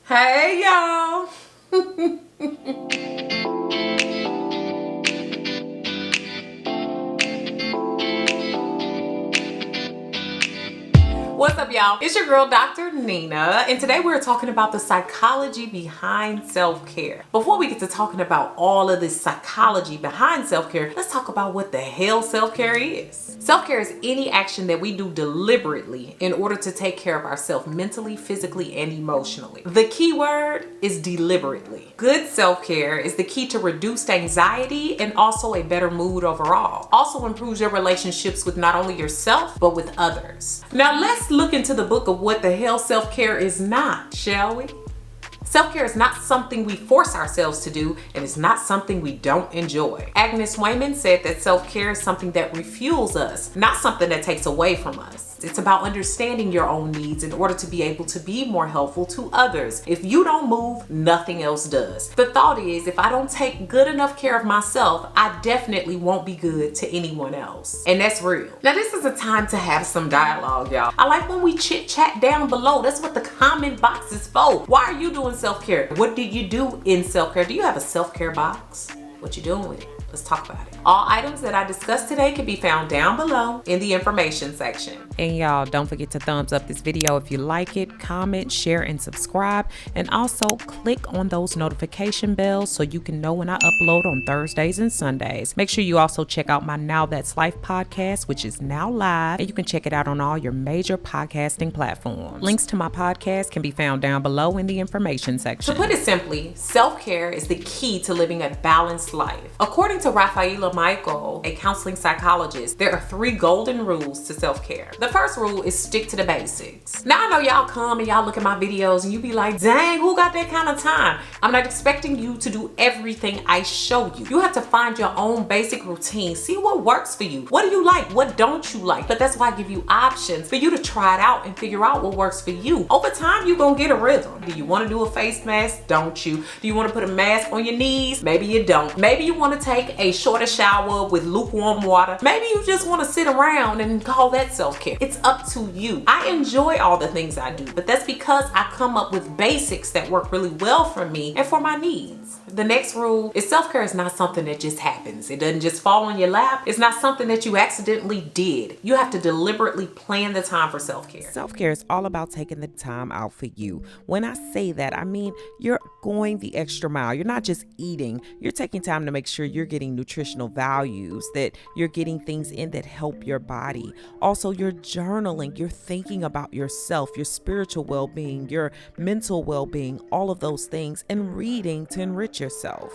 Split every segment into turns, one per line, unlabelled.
Hey y'all. What's up, y'all? It's your girl, Dr. Nina, and today we're talking about the psychology behind self-care. Before we get to talking about all of this psychology behind self-care, let's talk about what the hell self-care is. Self-care is any action that we do deliberately in order to take care of ourselves mentally, physically, and emotionally. The key word is deliberately. Good self-care is the key to reduced anxiety and also a better mood overall. Also improves your relationships with not only yourself, but with others. Now let's look into the book of what the hell self-care is not, shall we? Self-care is not something we force ourselves to do, and it's not something we don't enjoy. Agnes Wayman said that self-care is something that refuels us, not something that takes away from us. It's about understanding your own needs in order to be able to be more helpful to others. If you don't move, nothing else does. The thought is, if I don't take good enough care of myself, I definitely won't be good to anyone else. And that's real. Now, this is a time to have some dialogue, y'all. I like when we chit chat down below. That's what the comment box is for. Why are you doing self-care? What did you do in self-care? Do you have a self-care box? What you doing with it? Let's talk about it. All items that I discussed today can be found down below in the information section.
And y'all, don't forget to thumbs up this video if you like it, comment, share, and subscribe. And also click on those notification bells so you can know when I upload on Thursdays and Sundays. Make sure you also check out my Now That's Life podcast, which is now live. And you can check it out on all your major podcasting platforms. Links to my podcast can be found down below in the information section.
To put it simply, self-care is the key to living a balanced life. According to Rafaela Michael, a counseling psychologist, there are 3 golden rules to self-care. The first rule is stick to the basics. Now I know y'all come and y'all look at my videos and you be like, dang, who got that kind of time? I'm not expecting you to do everything I show you. You have to find your own basic routine. See what works for you. What do you like? What don't you like? But that's why I give you options for you to try it out and figure out what works for you. Over time, you're gonna get a rhythm. Do you want to do a face mask? Don't you? Do you want to put a mask on your knees? Maybe you don't. Maybe you want to take a shorter shower with lukewarm water. Maybe you just want to sit around and call that self-care. It's up to you. I enjoy all the things I do, but that's because I come up with basics that work really well for me and for my needs. The next rule is self-care is not something that just happens. It doesn't just fall on your lap. It's not something that you accidentally did. You have to deliberately plan the time for self-care.
Self-care is all about taking the time out for you. When I say that, I mean you're going the extra mile. You're not just eating. You're taking time to make sure you're getting nutritional values, that you're getting things in that help your body. Also, you're journaling. You're thinking about yourself, your spiritual well-being, your mental well-being, all of those things, and reading to enrich yourself.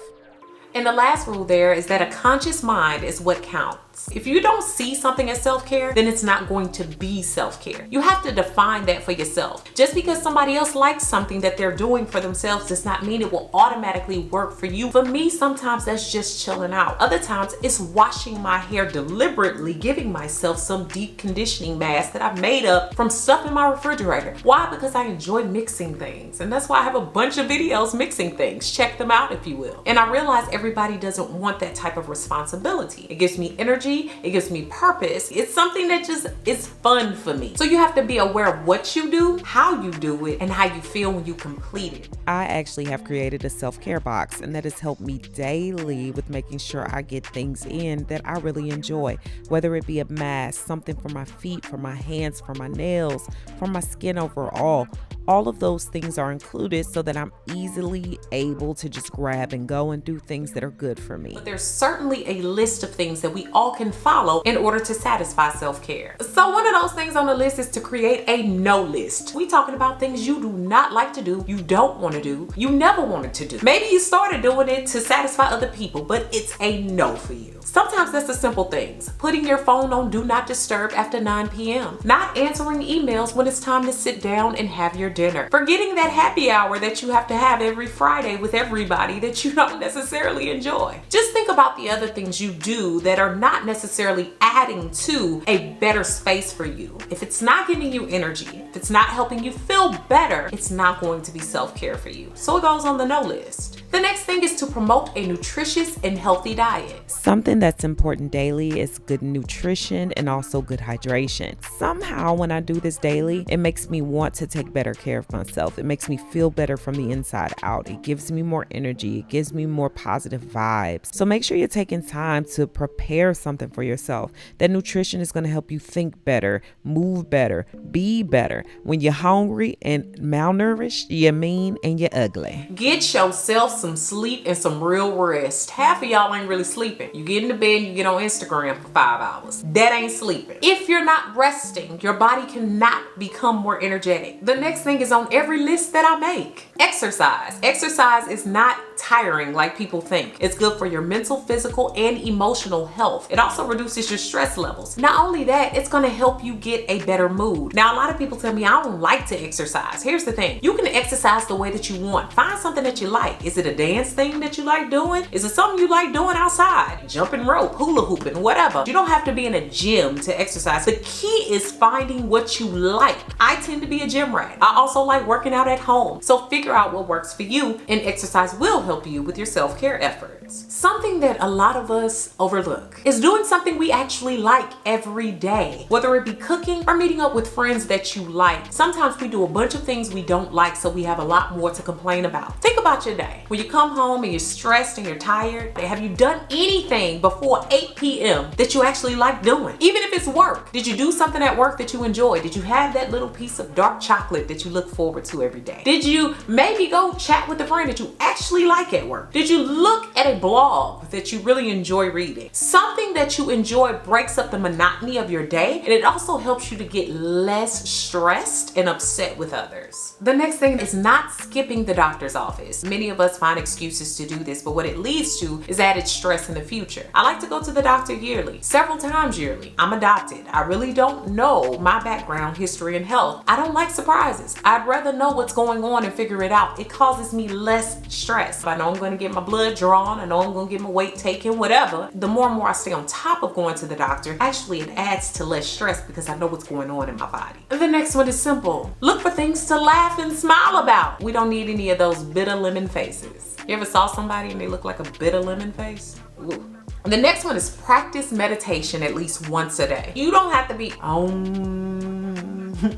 And the last rule there is that a conscious mind is what counts. If you don't see something as self-care, then it's not going to be self-care. You have to define that for yourself. Just because somebody else likes something that they're doing for themselves does not mean it will automatically work for you. For me, sometimes that's just chilling out. Other times it's washing my hair deliberately, giving myself some deep conditioning mask that I've made up from stuff in my refrigerator. Why? Because I enjoy mixing things. And that's why I have a bunch of videos mixing things. Check them out if you will. And I realize everybody doesn't want that type of responsibility. It gives me energy. It gives me purpose. It's something that just is fun for me. So you have to be aware of what you do, how you do it, and how you feel when you complete it.
I actually have created a self-care box, and that has helped me daily with making sure I get things in that I really enjoy, whether it be a mask, something for my feet, for my hands, for my nails, for my skin overall. All of those things are included so that I'm easily able to just grab and go and do things that are good for me.
But there's certainly a list of things that we all can follow in order to satisfy self-care. So one of those things on the list is to create a no list. We talking about things you do not like to do, you don't want to do, you never wanted to do. Maybe you started doing it to satisfy other people, but it's a no for you. Sometimes that's the simple things. Putting your phone on do not disturb after 9 p.m. Not answering emails when it's time to sit down and have your dinner. Forgetting that happy hour that you have to have every Friday with everybody that you don't necessarily enjoy. Just think about the other things you do that are not necessarily adding to a better space for you. If it's not giving you energy, if it's not helping you feel better, it's not going to be self-care for you. So it goes on the no list. The next thing is to promote a nutritious and healthy diet.
Something that's important daily is good nutrition and also good hydration. Somehow when I do this daily, it makes me want to take better care of myself. It makes me feel better from the inside out. It gives me more energy. It gives me more positive vibes. So make sure you're taking time to prepare something for yourself. That nutrition is going to help you think better, move better, be better. When you're hungry and malnourished, you're mean and you're ugly.
Get yourself some sleep and some real rest. Half of y'all ain't really sleeping. You get in the bed and you get on Instagram for 5 hours. That ain't sleeping. If you're not resting, your body cannot become more energetic. The next thing is on every list that I make. Exercise. Exercise is not tiring like people think. It's good for your mental, physical, and emotional health. It also reduces your stress levels. Not only that, it's going to help you get a better mood. Now, a lot of people tell me I don't like to exercise. Here's the thing. You can exercise the way that you want. Find something that you like. Is it a dance thing that you like doing? Is it something you like doing outside? Jumping rope, hula hooping, whatever. You don't have to be in a gym to exercise. The key is finding what you like. I tend to be a gym rat. I also like working out at home. So figure out what works for you, and exercise will help you with your self-care efforts. Something that a lot of us overlook is doing something we actually like every day, whether it be cooking or meeting up with friends that you like. Sometimes we do a bunch of things we don't like, so we have a lot more to complain about. Think about your day. When you come home and you're stressed and you're tired, have you done anything before 8 p.m. that you actually like doing? Even if it's work. Did you do something at work that you enjoy? Did you have that little piece of dark chocolate that you look forward to every day? Did you maybe go chat with a friend that you actually like at work? Did you look at a blog that you really enjoy reading? Something that you enjoy breaks up the monotony of your day, and it also helps you to get less stressed and upset with others. The next thing is not skipping the doctor's office. Many of us find excuses to do this, but what it leads to is added stress in the future. I like to go to the doctor yearly, several times yearly. I'm adopted. I really don't know my background, history, and health. I don't like surprises. I'd rather know what's going on and figure it out. It causes me less stress. I know I'm going to get my blood drawn. I know I'm going to get my weight taken, whatever. The more and more I stay on top of going to the doctor, actually it adds to less stress because I know what's going on in my body. The next one is simple. Look for things to laugh and smile about. We don't need any of those bitter lemon faces. You ever saw somebody and they look like a bitter lemon face? Ooh. The next one is practice meditation at least once a day. You don't have to be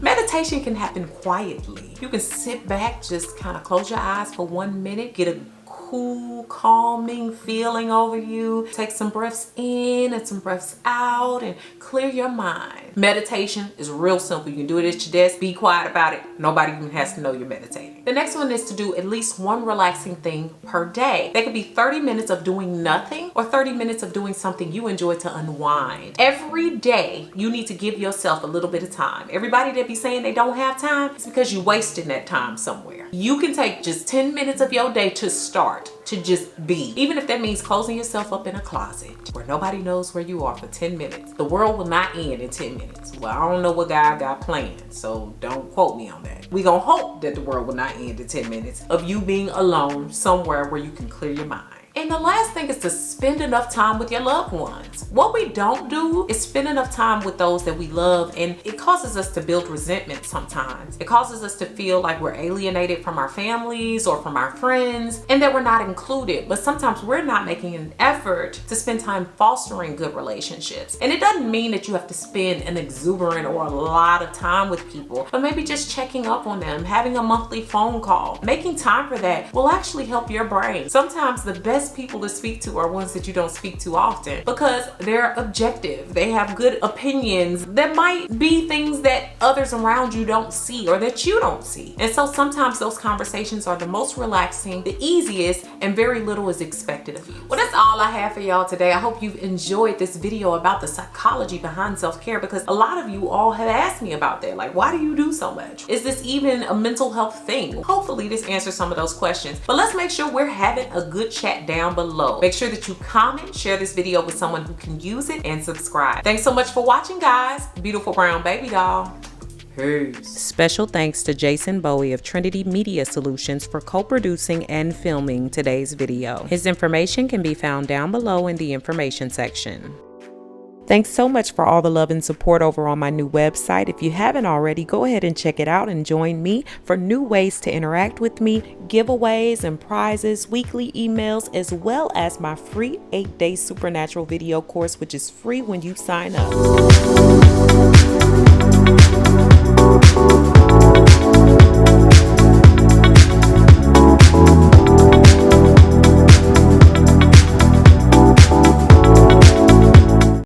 Meditation can happen quietly. You can sit back, just kind of close your eyes for 1 minute, get a cool, calming feeling over you. Take some breaths in and some breaths out and clear your mind. Meditation is real simple. You can do it at your desk. Be quiet about it. Nobody even has to know you're meditating. The next one is to do at least one relaxing thing per day. That could be 30 minutes of doing nothing or 30 minutes of doing something you enjoy to unwind. Every day, you need to give yourself a little bit of time. Everybody that be saying they don't have time, it's because you're wasting that time somewhere. You can take just 10 minutes of your day to start, to just be. Even if that means closing yourself up in a closet where nobody knows where you are for 10 minutes. The world will not end in 10 minutes. Well, I don't know what God got planned, so don't quote me on that. We gonna hope that the world will not end in 10 minutes of you being alone somewhere where you can clear your mind. And the last thing is to spend enough time with your loved ones. What we don't do is spend enough time with those that we love, and it causes us to build resentment sometimes. It causes us to feel like we're alienated from our families or from our friends and that we're not included. But sometimes we're not making an effort to spend time fostering good relationships. And it doesn't mean that you have to spend an exuberant or a lot of time with people, but maybe just checking up on them, having a monthly phone call. Making time for that will actually help your brain. Sometimes the best people to speak to are ones that you don't speak to often because they're objective. They have good opinions that might be things that others around you don't see or that you don't see. And so sometimes those conversations are the most relaxing, the easiest, and very little is expected of you. Well, that's all I have for y'all today. I hope you've enjoyed this video about the psychology behind self-care, because a lot of you all have asked me about that. Like, why do you do so much? Is this even a mental health thing? Hopefully this answers some of those questions. But let's make sure we're having a good chat down below. Make sure that you comment, share this video with someone who can use it, and subscribe. Thanks so much for watching, guys. Beautiful brown baby doll. Peace.
Special thanks to Jason Bowie of Trinity Media Solutions for co-producing and filming today's video. His information can be found down below in the information section. Thanks so much for all the love and support over on my new website. If you haven't already, go ahead and check it out and join me for new ways to interact with me, giveaways and prizes, weekly emails, as well as my free 8-day supernatural video course, which is free when you sign up.